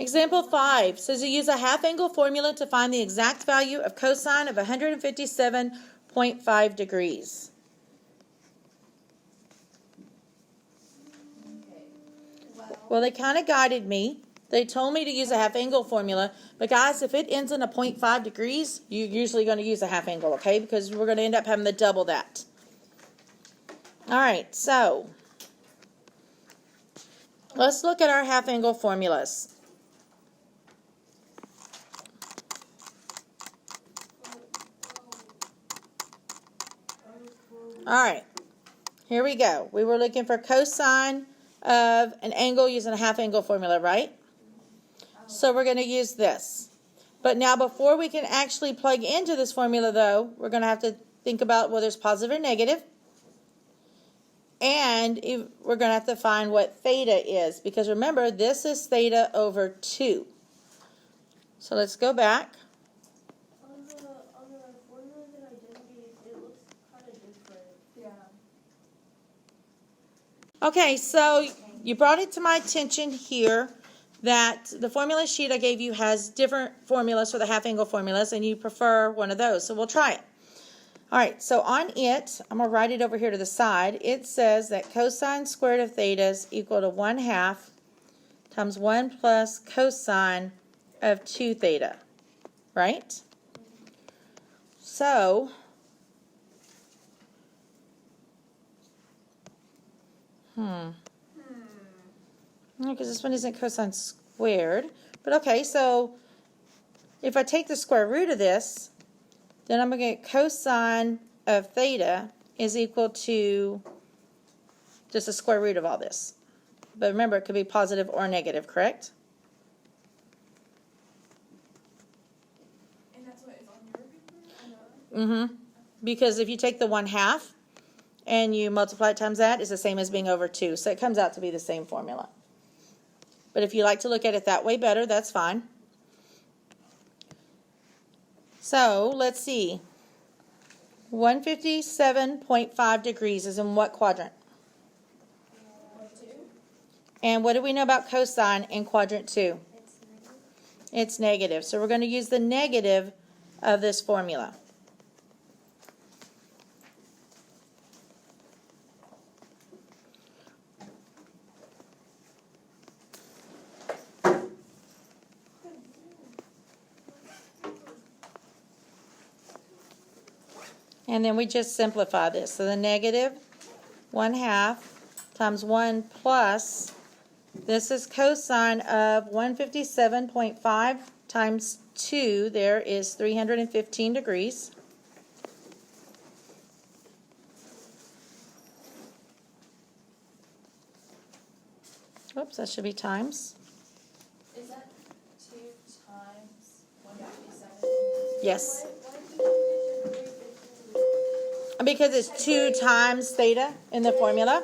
Example 5 says you use a half-angle formula to find the exact value of cosine of 157.5 degrees. Well, they kind of guided me. They told me to use a half-angle formula. But guys, if it ends in a 0.5 degrees, you're usually going to use a half-angle, okay? Because we're going to end up having to double that. All right, so let's look at our half-angle formulas. All right, here we go. We were looking for cosine of an angle using a half-angle formula, right? So we're going to use this. But now before we can actually plug into this formula, though, we're going to have to think about whether it's positive or negative. And we're going to have to find what theta is. Because remember, this is theta over 2. So let's go back. On the formula that I just gave, it looks kind of different. Yeah. Okay, so you brought it to my attention here that the formula sheet I gave you has different formulas for the half-angle formulas, and you prefer one of those. So we'll try it. All right, so on it, I'm going to write it over here to the side. It says that cosine squared of theta is equal to 1/2 times 1 plus cosine of 2 theta, right? So, because this one isn't cosine squared. But okay, so if I take the square root of this, then I'm going to get cosine of theta is equal to just the square root of all this. But remember, it could be positive or negative, correct? And that's what is on your paper? Because if you take the 1/2 and you multiply it times that, it's the same as being over 2. So it comes out to be the same formula. But if you like to look at it that way better, that's fine. So let's see. 157.5 degrees is in what quadrant? 2. And what do we know about cosine in quadrant 2? It's negative. It's negative. So we're going to use the negative of this formula. And then we just simplify this. So the negative 1/2 times 1 plus, this is cosine of 157.5 times 2. There is 315 degrees. Oops, that should be times. Is that 2 times 157? Yes. Because it's 2 times theta in the formula.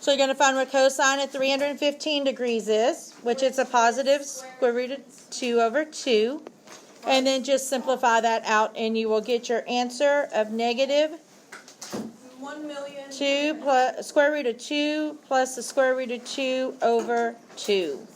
So you're going to find what cosine of 315 degrees is, which is a positive square root of 2 over 2. And then just simplify that out, and you will get your answer of negative 1,000,000. 2 plus square root of 2 plus the square root of 2 over 2.